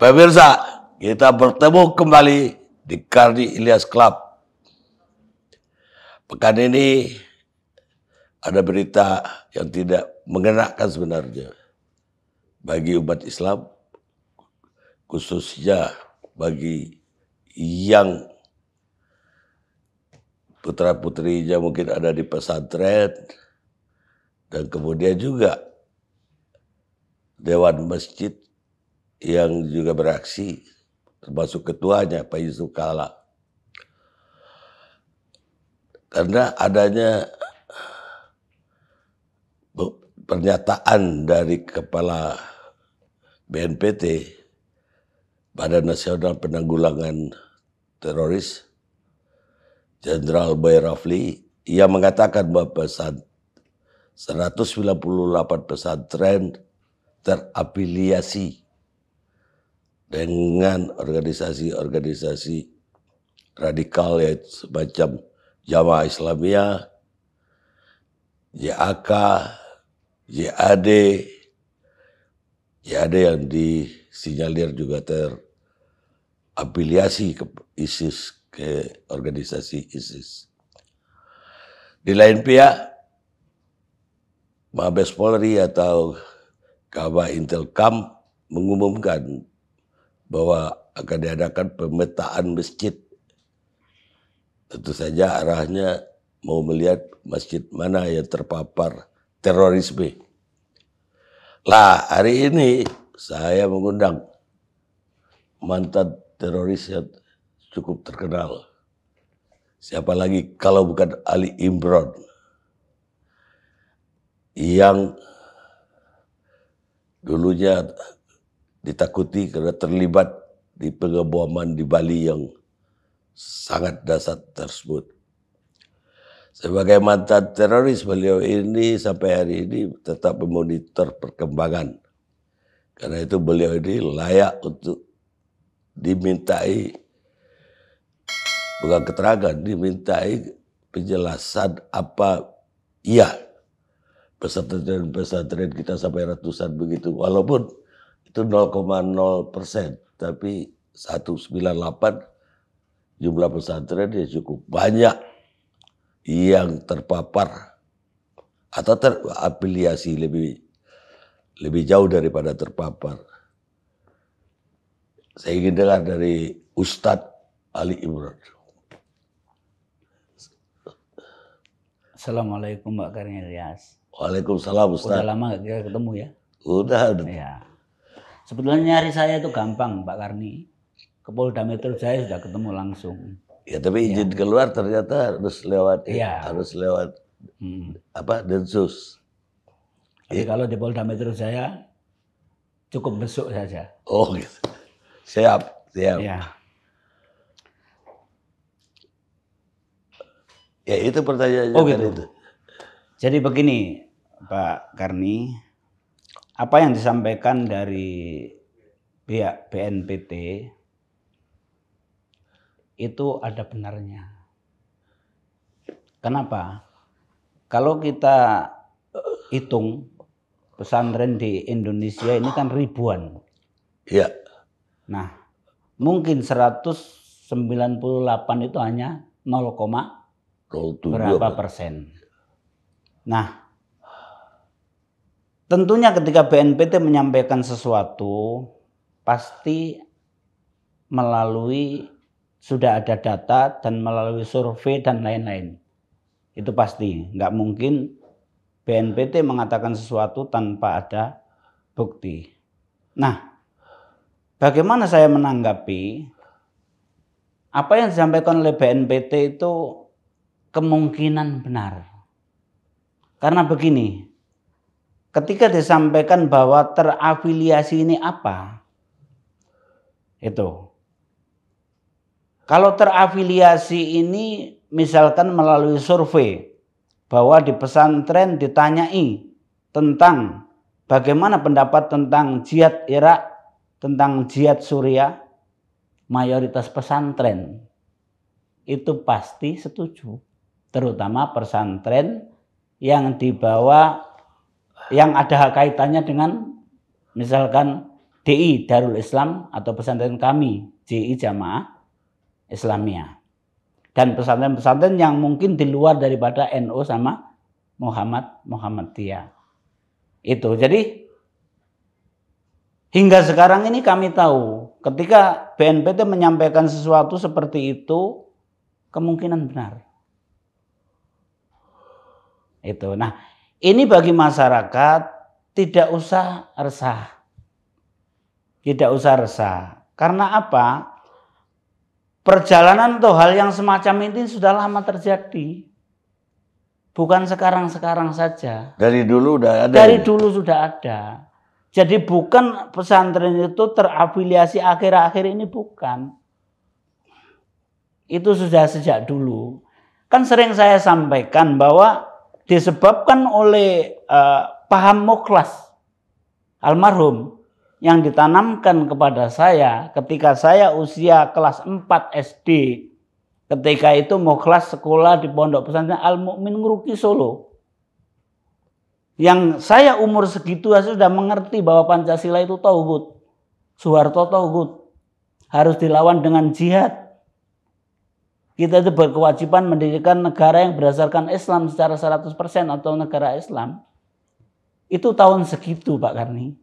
Pemirsa, kita bertemu kembali di Karni Ilyas Club. Pekan ini ada berita yang tidak mengenakan sebenarnya bagi umat Islam, khususnya bagi yang putra-putrinya mungkin ada di pesantren, dan kemudian juga Dewan Masjid yang juga beraksi, termasuk ketuanya Pak Yusuf Kala. Karena adanya pernyataan dari Kepala BNPT, Badan Nasional Penanggulangan Teroris, Jenderal Boy Rafli, yang mengatakan bahwa 198 pesantren terafiliasi dengan organisasi-organisasi radikal yaitu semacam Jamaah Islamiyah, JAK, JAD yang disinyalir juga terafiliasi ke ISIS, ke organisasi ISIS. Di lain pihak, Mabes Polri atau Kabah Intelkam mengumumkan bahwa akan diadakan pemetaan masjid. Tentu saja arahnya mau melihat masjid mana yang terpapar terorisme. Lah, hari ini saya mengundang mantan teroris yang cukup terkenal. Siapa lagi kalau bukan Ali Imran, yang dulunya ditakuti karena terlibat di pengeboman di Bali yang sangat dahsyat tersebut. Sebagai mantan teroris, beliau ini sampai hari ini tetap memonitor perkembangan. Karena itu beliau ini layak untuk dimintai, bukan keterangan, dimintai penjelasan apa iya pesantren kita sampai ratusan begitu. Walaupun itu 0,0%, tapi 198 jumlah pesantren ya cukup banyak yang terpapar atau terafiliasi lebih jauh daripada terpapar. Saya ingin dengar dari Ustadz Ali Imran. Assalamualaikum Mbak Karni Ilyas. Waalaikumsalam Ustadz. Udah lama gak kita ketemu ya? Udah. Ya. Sebetulnya nyari saya itu gampang Pak Karni. Ke Polda Metro Jaya sudah ketemu langsung. Ya tapi izin keluar ternyata harus lewat Densus. Tapi kalau di Polda Metro Jaya cukup besok saja. Oh gitu. Siap. Ya. Ya itu pertanyaannya. Oh gitu. Itu. Jadi begini Pak Karni, apa yang disampaikan dari pihak BNPT itu ada benarnya. Kenapa? Kalau kita hitung pesantren di Indonesia ini kan ribuan. Iya. Nah, mungkin 198 itu hanya 0, berapa persen. Nah, tentunya ketika BNPT menyampaikan sesuatu, pasti melalui sudah ada data dan melalui survei dan lain-lain. Itu pasti, nggak mungkin BNPT mengatakan sesuatu tanpa ada bukti. Nah, bagaimana saya menanggapi apa yang disampaikan oleh BNPT itu kemungkinan benar. Karena begini, ketika disampaikan bahwa terafiliasi ini apa? Itu. Kalau terafiliasi ini misalkan melalui survei, bahwa di pesantren ditanyai tentang bagaimana pendapat tentang jihad Irak, tentang jihad Suriah, mayoritas pesantren itu pasti setuju. Terutama pesantren yang dibawa, yang ada kaitannya dengan misalkan DI Darul Islam atau pesantren kami JI Jamaah Islamiyah. Dan pesantren-pesantren yang mungkin di luar daripada NU sama Muhammadiyah. Itu. Jadi hingga sekarang ini kami tahu ketika BNPT menyampaikan sesuatu seperti itu kemungkinan benar. Itu. Nah, ini bagi masyarakat tidak usah resah. Tidak usah resah. Karena apa? Perjalanan atau hal yang semacam ini sudah lama terjadi. Bukan sekarang-sekarang saja. Dari dulu udah ada. Dari dulu sudah ada. Jadi bukan pesantren itu terafiliasi akhir-akhir ini, bukan. Itu sudah sejak dulu. Kan sering saya sampaikan bahwa disebabkan oleh paham mukhlas almarhum yang ditanamkan kepada saya ketika saya usia kelas 4 SD. Ketika itu mukhlas sekolah di Pondok Pesantren Al Mukmin Nguruki Solo. Yang saya umur segitu sudah mengerti bahwa Pancasila itu tauhid. Soeharto tauhid. Harus dilawan dengan jihad. Kita itu berkewajiban mendirikan negara yang berdasarkan Islam secara 100% atau negara Islam. Itu tahun segitu, Pak Karni.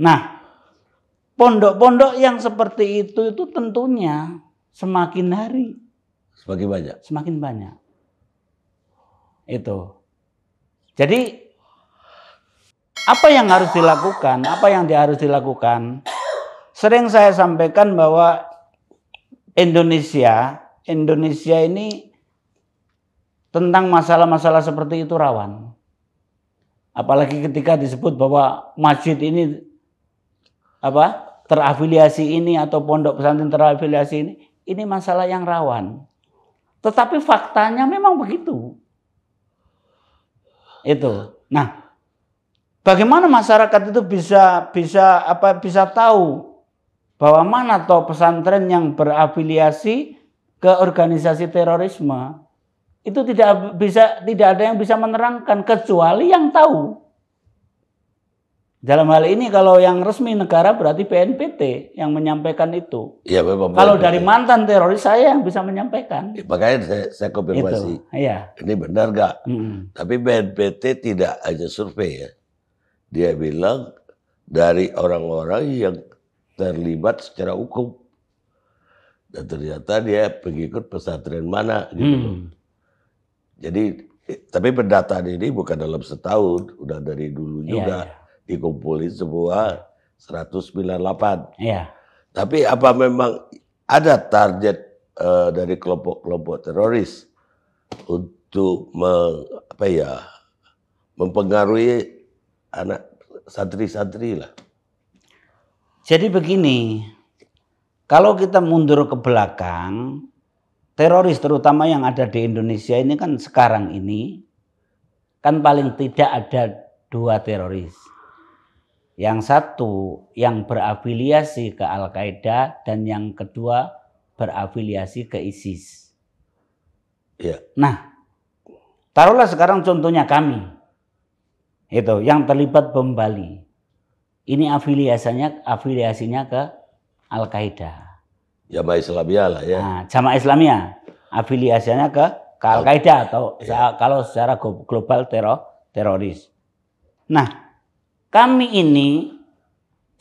Nah, pondok-pondok yang seperti itu tentunya semakin hari semakin banyak. Itu. Jadi apa yang harus dilakukan? Apa yang harus dilakukan? Sering saya sampaikan bahwa Indonesia ini tentang masalah-masalah seperti itu rawan. Apalagi ketika disebut bahwa masjid ini terafiliasi ini atau pondok pesantren terafiliasi ini masalah yang rawan. Tetapi faktanya memang begitu. Itu. Nah, bagaimana masyarakat itu bisa tahu bahwa mana toh pesantren yang berafiliasi ke organisasi terorisme? Itu tidak ada yang bisa menerangkan kecuali yang tahu. Dalam hal ini kalau yang resmi negara berarti BNPT yang menyampaikan itu. Iya, memang. Kalau dari mantan teroris saya yang bisa menyampaikan. Ya, makanya saya konfirmasi. Iya. Ini benar nggak? Tapi BNPT tidak hanya survei ya. Dia bilang dari orang-orang yang terlibat secara hukum. Dan ternyata dia pengikut pesantren mana gitu. Jadi tapi pendataan ini bukan dalam setahun, udah dari dulu juga. Iya. Dikumpulin semua 198. Iya. Tapi apa memang ada target dari kelompok-kelompok teroris untuk mempengaruhi anak santri-santri lah? Jadi begini, kalau kita mundur ke belakang, teroris terutama yang ada di Indonesia ini kan sekarang ini kan paling tidak ada 2 teroris. Yang satu yang berafiliasi ke Al-Qaeda dan yang kedua berafiliasi ke ISIS. Ya. Nah, taruhlah sekarang contohnya kami. Itu yang terlibat bom Bali. Ini afiliasinya ke Al-Qaeda. Jamaah Islamiyah lah ya. Nah, Jamaah Islamiyah afiliasinya ke Al-Qaeda atau kalau secara global teroris. Nah, kami ini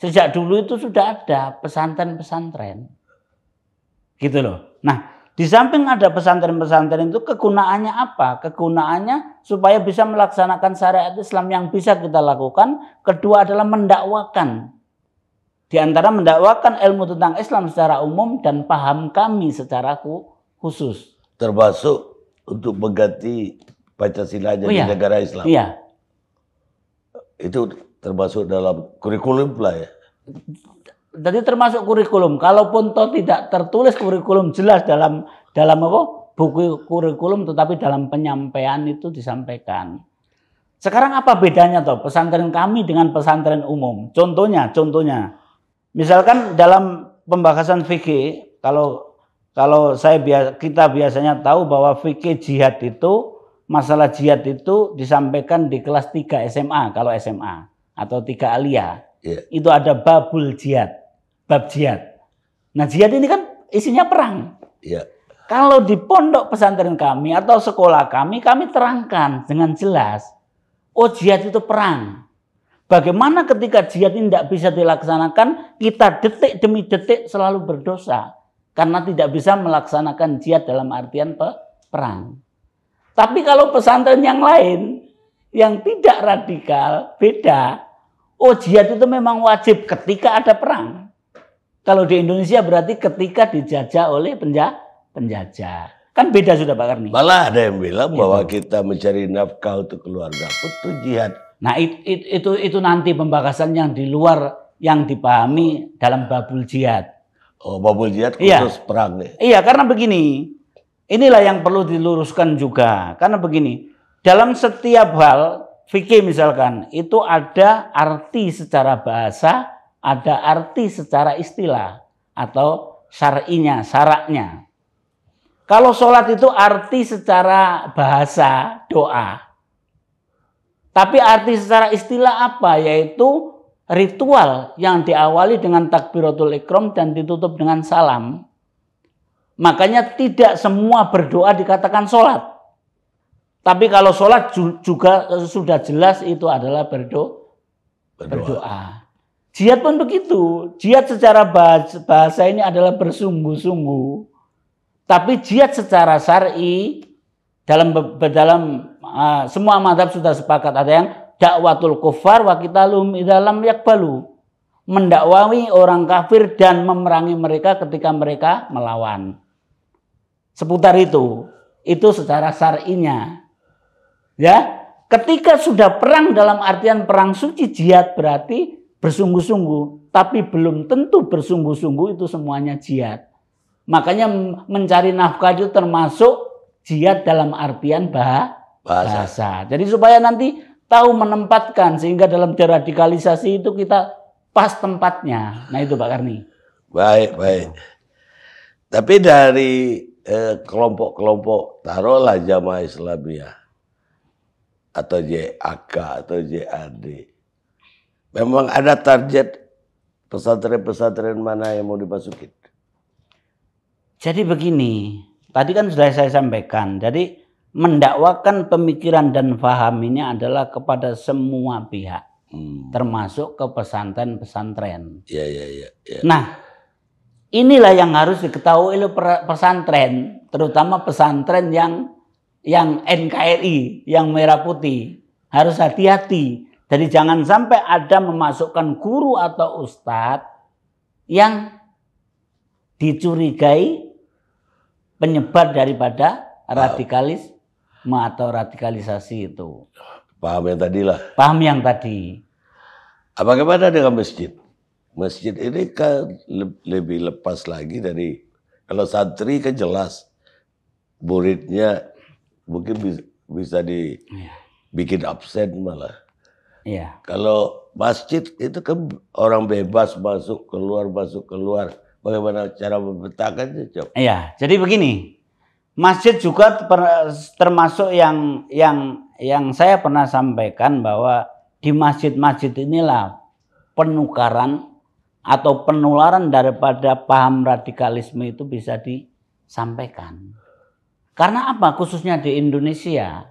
sejak dulu itu sudah ada pesantren-pesantren. Gitu loh. Nah, di samping ada pesantren-pesantren itu kegunaannya apa? Kegunaannya supaya bisa melaksanakan syariat Islam yang bisa kita lakukan. Kedua adalah mendakwakan. Di antara mendakwakan ilmu tentang Islam secara umum dan paham kami secara khusus. Termasuk untuk mengganti Pancasila di negara Islam. Iya. Itu termasuk dalam kurikulum lah ya. Jadi termasuk kurikulum. Kalaupun toh tidak tertulis kurikulum jelas dalam buku kurikulum, tetapi dalam penyampaian itu disampaikan. Sekarang apa bedanya toh pesantren kami dengan pesantren umum? Contohnya, misalkan dalam pembahasan fikih, kalau kita biasanya tahu bahwa fikih jihad itu, masalah jihad itu disampaikan di kelas 3 SMA kalau SMA atau 3 aliyah. Iya. itu ada babul jihad, bab jihad. Nah jihad ini kan isinya perang. Iya. Kalau di pondok pesantren kami atau sekolah kami terangkan dengan jelas, oh jihad itu perang. Bagaimana ketika jihad ini tidak bisa dilaksanakan, kita detik demi detik selalu berdosa. Karena tidak bisa melaksanakan jihad dalam artian perang. Tapi kalau pesantren yang lain, yang tidak radikal, beda. Oh jihad itu memang wajib ketika ada perang. Kalau di Indonesia berarti ketika dijajah oleh penjajah. Kan beda sudah Pak Karni. Malah ada yang bilang bahwa kita mencari nafkah untuk keluarga pun itu jihad. Nah itu nanti pembahasan yang di luar yang dipahami dalam babul jihad. Oh babul jihad khusus perang nih. Iya karena begini, inilah yang perlu diluruskan juga. Karena begini, dalam setiap hal fikih misalkan itu ada arti secara bahasa, ada arti secara istilah atau syar'inya, syaraknya. Kalau sholat itu arti secara bahasa doa. Tapi arti secara istilah apa? Yaitu ritual yang diawali dengan takbiratul ikram dan ditutup dengan salam. Makanya tidak semua berdoa dikatakan sholat. Tapi kalau sholat juga sudah jelas itu adalah berdoa. Jihad pun begitu. Jihad secara bahasa ini adalah bersungguh-sungguh. Tapi jihad secara syar'i dalam semua mazhab sudah sepakat, ada yang dakwatul kufar wa qitalum idza lam yaqbalu, mendakwahi orang kafir dan memerangi mereka ketika mereka melawan. Seputar itu secara syar'inya. Ya, ketika sudah perang dalam artian perang suci jihad berarti bersungguh-sungguh, tapi belum tentu bersungguh-sungguh itu semuanya jihad. Makanya mencari nafkah itu termasuk jihad dalam artian bahasa. Jadi supaya nanti tahu menempatkan sehingga dalam deradikalisasi itu kita pas tempatnya. Nah itu Pak Karni. Baik. Tapi dari kelompok-kelompok taruhlah Jamaah Islamiyah atau JAK atau JAD, memang ada target pesantren-pesantren mana yang mau dimasukin? Jadi begini, tadi kan sudah saya sampaikan. Jadi mendakwakan pemikiran dan faham ini adalah kepada semua pihak, termasuk ke pesantren-pesantren. Iya. Nah, inilah yang harus diketahui oleh pesantren, terutama pesantren yang NKRI, yang merah putih, harus hati-hati. Jadi jangan sampai ada memasukkan guru atau ustadz yang dicurigai penyebar daripada radikalisme atau radikalisasi itu. Paham yang tadi lah. Paham yang tadi. Bagaimana dengan masjid? Masjid ini kan lebih lepas lagi dari, kalau santri kan jelas muridnya mungkin bisa dibikin absen malah. Iya. Kalau masjid itu kan orang bebas masuk keluar. Bagaimana cara memetakannya, Cok? Iya, jadi begini. Masjid juga termasuk yang saya pernah sampaikan bahwa di masjid-masjid inilah penukaran atau penularan daripada paham radikalisme itu bisa disampaikan. Karena apa? Khususnya di Indonesia.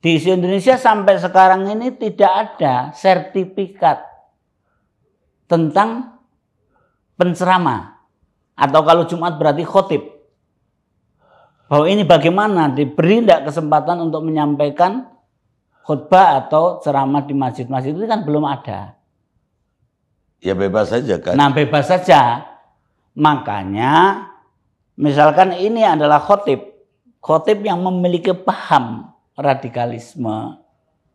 Di Indonesia sampai sekarang ini tidak ada sertifikat tentang penceramah. Atau kalau Jumat berarti khotib. Bahwa ini bagaimana diberi tidak kesempatan untuk menyampaikan khutbah atau ceramah di masjid-masjid itu kan belum ada. Ya bebas saja kan. Nah bebas saja. Makanya misalkan ini adalah khotib. Khotib yang memiliki paham radikalisme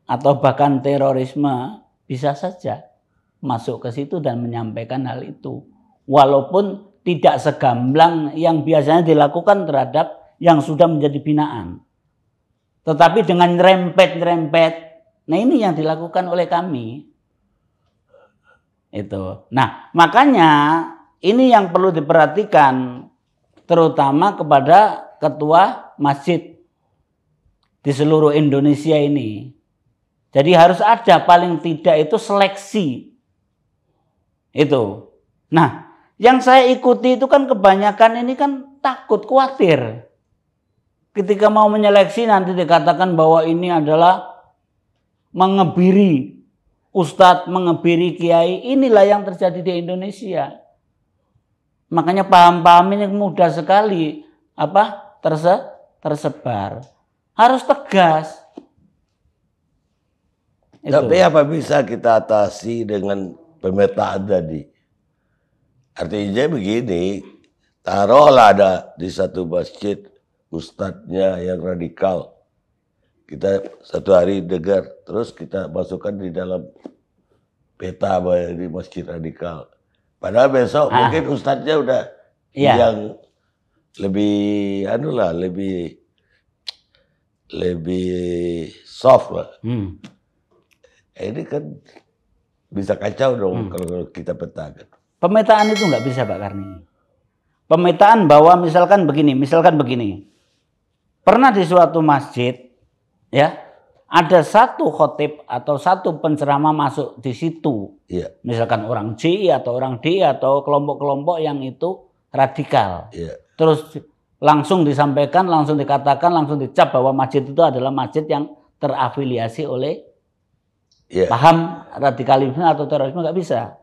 atau bahkan terorisme bisa saja masuk ke situ dan menyampaikan hal itu. Walaupun tidak segamblang yang biasanya dilakukan terhadap yang sudah menjadi binaan. Tetapi dengan rempet-rempet, nah ini yang dilakukan oleh kami. Itu. Nah, makanya ini yang perlu diperhatikan terutama kepada ketua masjid di seluruh Indonesia ini. Jadi harus ada paling tidak itu seleksi Itu. Nah, yang saya ikuti itu kan kebanyakan ini kan takut, khawatir. Ketika mau menyeleksi nanti dikatakan bahwa ini adalah mengebiri ustadz, mengebiri kiai. Inilah yang terjadi di Indonesia. Makanya paham-paham ini mudah sekali tersebar. Harus tegas. Tapi apa bisa kita atasi dengan pemetaan tadi? Artinya begini, taruhlah ada di satu masjid ustadznya yang radikal. Kita satu hari dengar, terus kita masukkan di dalam peta di masjid radikal. Padahal besok mungkin ustadznya udah yang lebih lebih soft lah. Ini kan bisa kacau dong kalau kita petakan. Pemetaan itu nggak bisa Pak Karni. Pemetaan bahwa misalkan begini. Pernah di suatu masjid, ya, ada satu khotib atau satu penceramah masuk di situ. Iya. Misalkan orang CI atau orang D atau kelompok-kelompok yang itu radikal. Iya. Terus langsung disampaikan, langsung dikatakan, langsung dicap bahwa masjid itu adalah masjid yang terafiliasi oleh paham radikalisme atau terorisme, nggak bisa.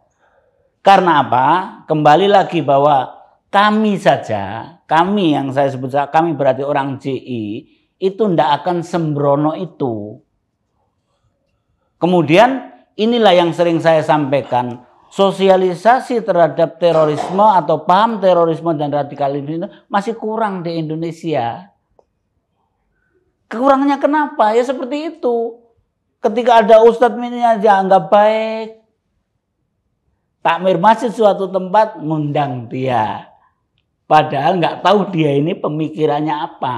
Karena apa? Kembali lagi bahwa kami yang saya sebut kami berarti orang JI, itu tidak akan sembrono itu. Kemudian inilah yang sering saya sampaikan, sosialisasi terhadap terorisme atau paham terorisme dan radikalisme itu masih kurang di Indonesia. Kurangnya kenapa? Ya seperti itu. Ketika ada ustadz ini aja anggap baik, takmir masjid suatu tempat ngundang dia, padahal nggak tahu dia ini pemikirannya apa.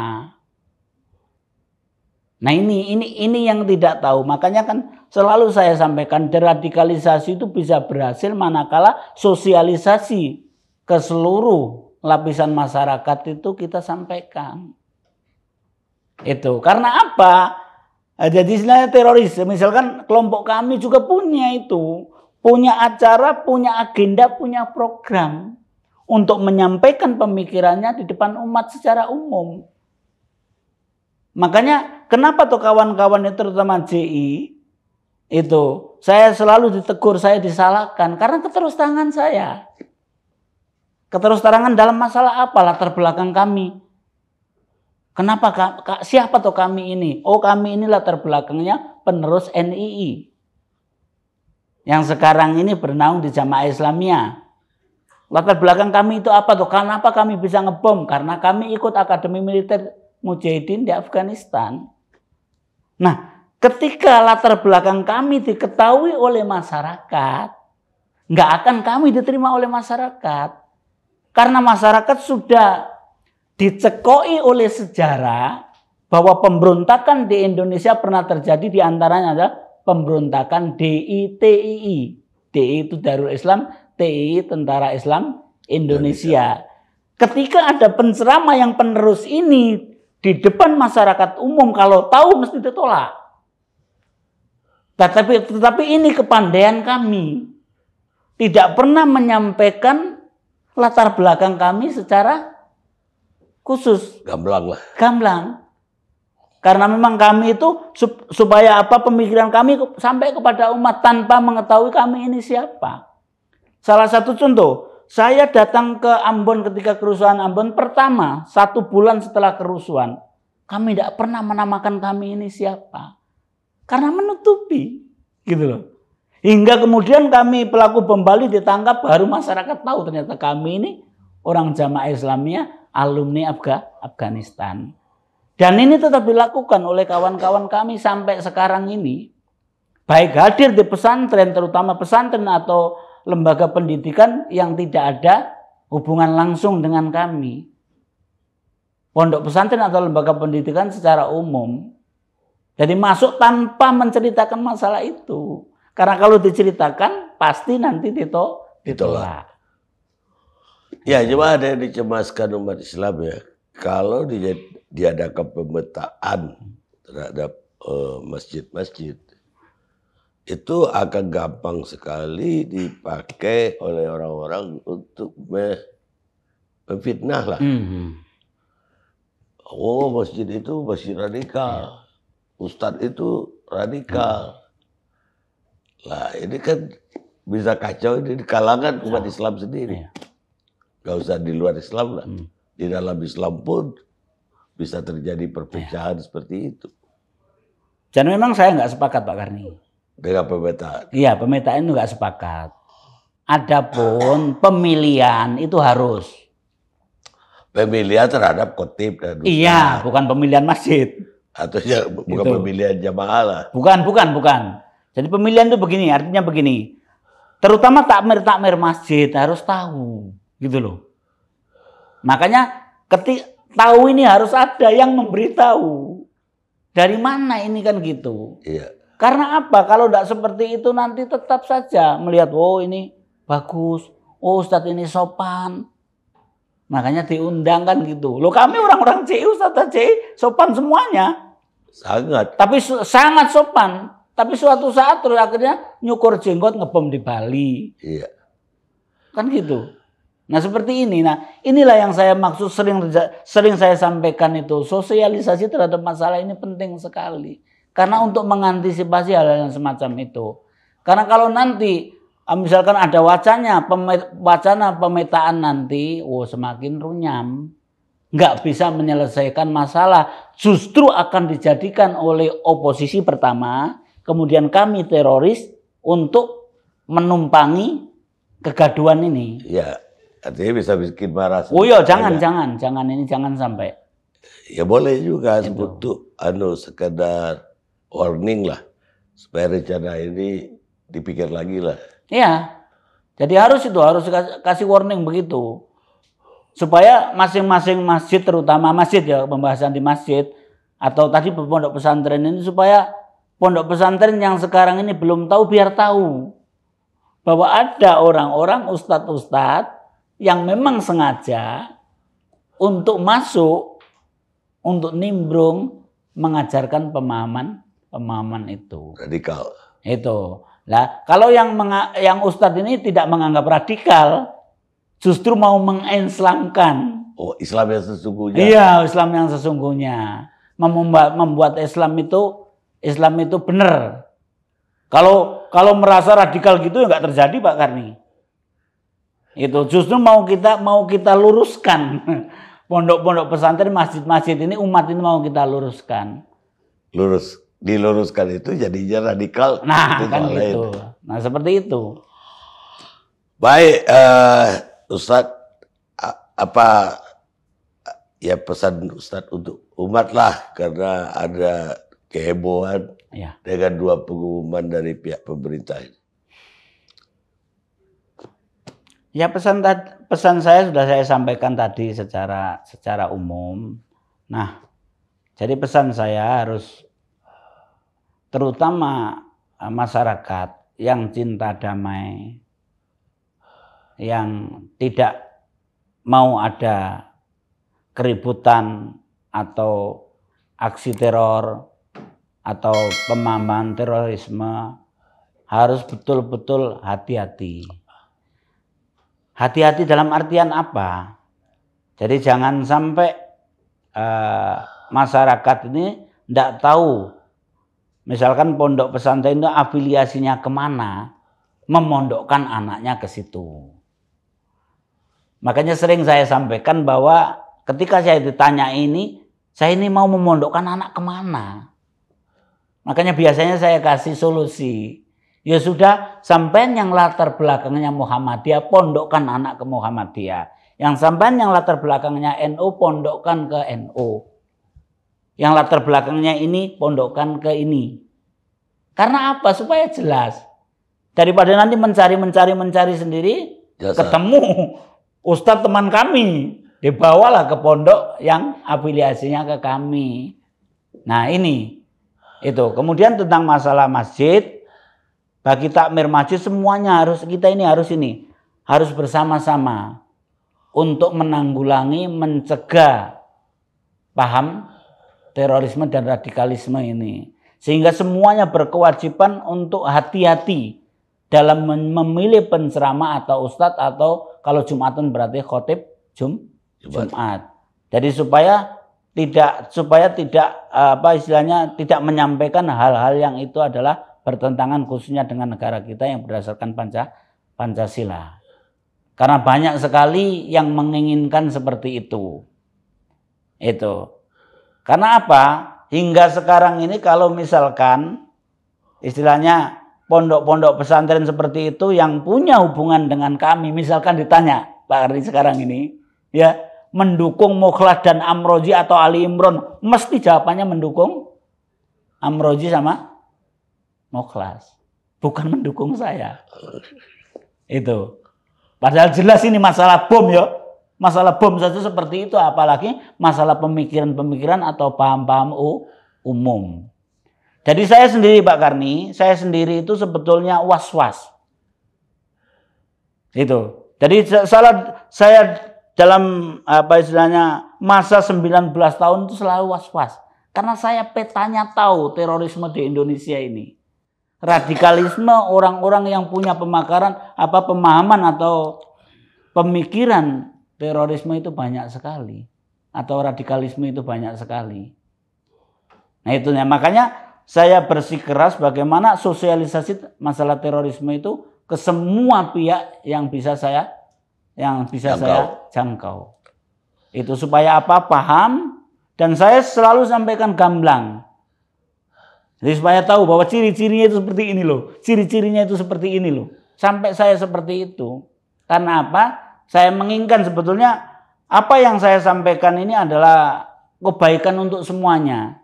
Nah ini yang tidak tahu. Makanya kan selalu saya sampaikan deradikalisasi itu bisa berhasil manakala sosialisasi ke seluruh lapisan masyarakat itu kita sampaikan. Itu karena apa? Jadi istilahnya teroris, misalkan kelompok kami juga punya itu, punya acara, punya agenda, punya program untuk menyampaikan pemikirannya di depan umat secara umum. Makanya kenapa tuh kawan-kawan itu terutama JI itu saya selalu ditegur, saya disalahkan karena keterus-terangan saya. Keterus-terangan dalam masalah apa? Latar belakang kami. Kenapa siapa tuh kami ini? Oh, kami ini latar belakangnya penerus NII. Yang sekarang ini bernaung di Jamaah Islamiyah. Latar belakang kami itu apa tuh? Kenapa kami bisa ngebom? Karena kami ikut Akademi Militer Mujahidin di Afghanistan. Nah, ketika latar belakang kami diketahui oleh masyarakat, nggak akan kami diterima oleh masyarakat. Karena masyarakat sudah dicekoi oleh sejarah bahwa pemberontakan di Indonesia pernah terjadi, di antaranya adalah pemberontakan DI-TII. DI itu Darul Islam, TII Tentara Islam Indonesia. Ketika ada penceramah yang penerus ini di depan masyarakat umum, kalau tahu mesti ditolak. Tetapi ini kepandaian kami. Tidak pernah menyampaikan latar belakang kami secara khusus. Gamblang lah. Gamblang. Karena memang kami itu supaya apa, pemikiran kami sampai kepada umat tanpa mengetahui kami ini siapa. Salah satu contoh, saya datang ke Ambon ketika kerusuhan Ambon pertama, 1 bulan setelah kerusuhan. Kami tidak pernah menamakan kami ini siapa. Karena menutupi. Gitu loh. Hingga kemudian kami pelaku bom Bali ditangkap, baru masyarakat tahu ternyata kami ini orang Jamaah Islamiyah alumni Afghanistan. Dan ini tetap dilakukan oleh kawan-kawan kami sampai sekarang ini. Baik hadir di pesantren, terutama pesantren atau lembaga pendidikan yang tidak ada hubungan langsung dengan kami. Pondok pesantren atau lembaga pendidikan secara umum. Jadi masuk tanpa menceritakan masalah itu. Karena kalau diceritakan pasti nanti ditolak. Ya, cuma ada yang dicemaskan umat Islam ya. Kalau diadakan pemetaan terhadap masjid-masjid, itu akan gampang sekali dipakai oleh orang-orang untuk memfitnah lah. Oh, masjid itu masjid radikal, ustadz itu radikal. Lah ini kan bisa kacau di kalangan umat Islam sendiri. Gak usah di luar Islam lah. Di dalam Islam pun bisa terjadi perpecahan seperti itu. Dan memang saya nggak sepakat Pak Karni. Dengan pemetaan. Iya, pemetaan itu nggak sepakat. Adapun pemilihan itu harus. Pemilihan terhadap khotib dan ustaz. Iya, bukan pemilihan masjid. Atau ya, bukan Itu. pemilihan jamaah lah. Bukan. Jadi pemilihan itu begini, artinya begini. Terutama takmir masjid harus tahu, gitu loh. Makanya tahu ini harus ada yang memberitahu. Dari mana ini kan gitu. Iya. Karena apa? Kalau tidak seperti itu nanti tetap saja melihat, oh ini bagus, oh Ustadz ini sopan. Makanya diundang kan gitu. Loh kami orang-orang CI, Ustadz CI sopan semuanya. Sangat. Tapi sangat sopan. Tapi suatu saat terus akhirnya nyukur jenggot ngebom di Bali. Iya. Kan gitu. Nah seperti ini. Nah inilah yang saya maksud sering saya sampaikan itu. Sosialisasi terhadap masalah ini penting sekali. Karena untuk mengantisipasi hal-hal yang semacam itu. Karena kalau nanti misalkan ada wacana pemetaan nanti, semakin runyam. Nggak bisa menyelesaikan masalah. Justru akan dijadikan oleh oposisi pertama. Kemudian kami teroris untuk menumpangi kegaduhan ini. Iya. Artinya bisa bikin marah. Oh iya, jangan sampai. Ya boleh juga untuk sekedar warning lah, supaya rencana ini dipikir lagi lah. Iya, jadi harus kasih warning begitu, supaya masing-masing masjid, terutama masjid ya, pembahasan di masjid atau tadi pondok pesantren ini, supaya pondok pesantren yang sekarang ini belum tahu biar tahu bahwa ada orang-orang ustadz-ustadz yang memang sengaja untuk masuk, untuk nimbrung mengajarkan pemahaman itu. Radikal. Itu. Lah, kalau yang ustadz ini tidak menganggap radikal, justru mau mengislamkan. Oh, Islam yang sesungguhnya. Iya, Islam yang sesungguhnya. Membuat Islam itu benar. Kalau merasa radikal gitu ya nggak terjadi Pak Karni. Itu justru mau kita luruskan. Pondok-pondok pesantren, masjid-masjid ini, umat ini mau kita luruskan. Diluruskan itu jadinya radikal. Nah, kan gitu. Nah, seperti itu. Baik, Ustadz, apa ya pesan Ustadz untuk umat lah, karena ada kehebohan dengan 2 pengumuman dari pihak pemerintah ini. Ya pesan saya sudah saya sampaikan tadi secara umum. Nah, jadi pesan saya harus terutama masyarakat yang cinta damai, yang tidak mau ada keributan atau aksi teror atau pemahaman terorisme, harus betul-betul hati-hati. Hati-hati dalam artian apa? Jadi jangan sampai masyarakat ini tidak tahu, misalkan pondok pesantren itu afiliasinya kemana, memondokkan anaknya ke situ. Makanya sering saya sampaikan bahwa ketika saya ditanya saya ini mau memondokkan anak kemana? Makanya biasanya saya kasih solusi. Ya sudah, sampean yang latar belakangnya Muhammadiyah, pondokkan anak ke Muhammadiyah. Yang sampean yang latar belakangnya NU, pondokkan ke NU. Yang latar belakangnya ini, pondokkan ke ini. Karena apa? Supaya jelas. Daripada nanti mencari sendiri, ketemu ustadz teman kami, dibawalah ke pondok yang afiliasinya ke kami. Nah ini, itu. Kemudian tentang masalah masjid, bagi takmir masjid semuanya harus bersama-sama untuk menanggulangi, mencegah paham terorisme dan radikalisme ini. Sehingga semuanya berkewajiban untuk hati-hati dalam memilih penceramah atau ustadz, atau kalau Jumatan berarti khotib Jumat. Jadi supaya tidak tidak menyampaikan hal-hal yang itu adalah bertentangan khususnya dengan negara kita yang berdasarkan Pancasila. Karena banyak sekali yang menginginkan seperti itu. Karena apa? Hingga sekarang ini kalau misalkan istilahnya pondok-pondok pesantren seperti itu yang punya hubungan dengan kami, misalkan ditanya Pak Ardi sekarang ini, ya, mendukung Mukhlas dan Amrozi atau Ali Imron, mesti jawabannya mendukung Amrozi sama Mukhlas, bukan mendukung saya. Padahal jelas ini masalah bom ya. Masalah bom saja seperti itu, apalagi masalah pemikiran-pemikiran atau paham-paham umum. Jadi saya sendiri Pak Karni, saya sendiri itu sebetulnya was-was. Jadi saya dalam masa 19 tahun itu selalu was-was. Karena saya petanya tahu terorisme di Indonesia ini. Radikalisme orang-orang yang punya pemahaman atau pemikiran terorisme itu banyak sekali, atau radikalisme itu banyak sekali. Nah itu makanya saya bersikeras bagaimana sosialisasi masalah terorisme itu ke semua pihak yang bisa saya jangkau. Itu supaya paham, dan saya selalu sampaikan gamblang. Jadi supaya tahu bahwa ciri-cirinya itu seperti ini loh. Ciri-cirinya itu seperti ini loh. Sampai saya seperti itu. Karena apa? Saya menginginkan sebetulnya apa yang saya sampaikan ini adalah kebaikan untuk semuanya.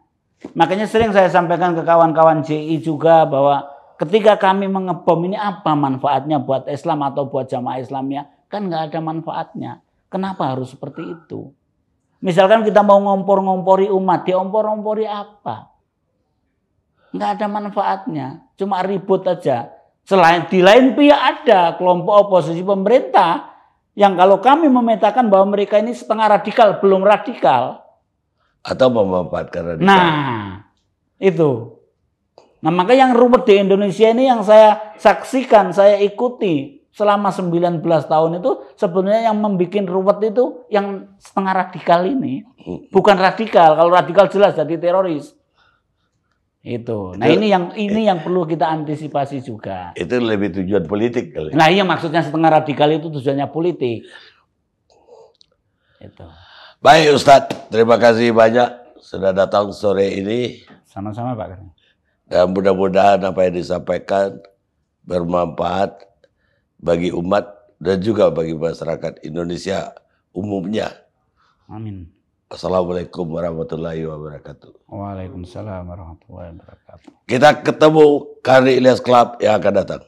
Makanya sering saya sampaikan ke kawan-kawan JI juga bahwa ketika kami mengebom ini apa manfaatnya buat Islam atau buat jamaah Islamnya? Kan nggak ada manfaatnya. Kenapa harus seperti itu? Misalkan kita mau ngompor-ngompori umat, diompor-ngompori apa? Nggak ada manfaatnya, cuma ribut aja. Di lain pihak ada kelompok oposisi pemerintah yang kalau kami memetakan bahwa mereka ini setengah radikal, belum radikal. Atau memanfaatkan radikal. Nah, itu. Nah, maka yang ruwet di Indonesia ini yang saya saksikan, saya ikuti selama 19 tahun itu sebenarnya yang membuat ruwet itu yang setengah radikal ini. Bukan radikal, kalau radikal jelas jadi teroris. Nah ini yang perlu kita antisipasi juga. Itu lebih tujuan politik kali. Nah iya, maksudnya setengah radikal itu tujuannya politik. Baik Ustadz, terima kasih banyak sudah datang sore ini. Sama-sama Pak Karni. Dan mudah-mudahan apa yang disampaikan bermanfaat bagi umat dan juga bagi masyarakat Indonesia umumnya. Amin. Assalamualaikum warahmatullahi wabarakatuh. Waalaikumsalam warahmatullahi wabarakatuh. Kita ketemu Karni Ilyas Club yang akan datang.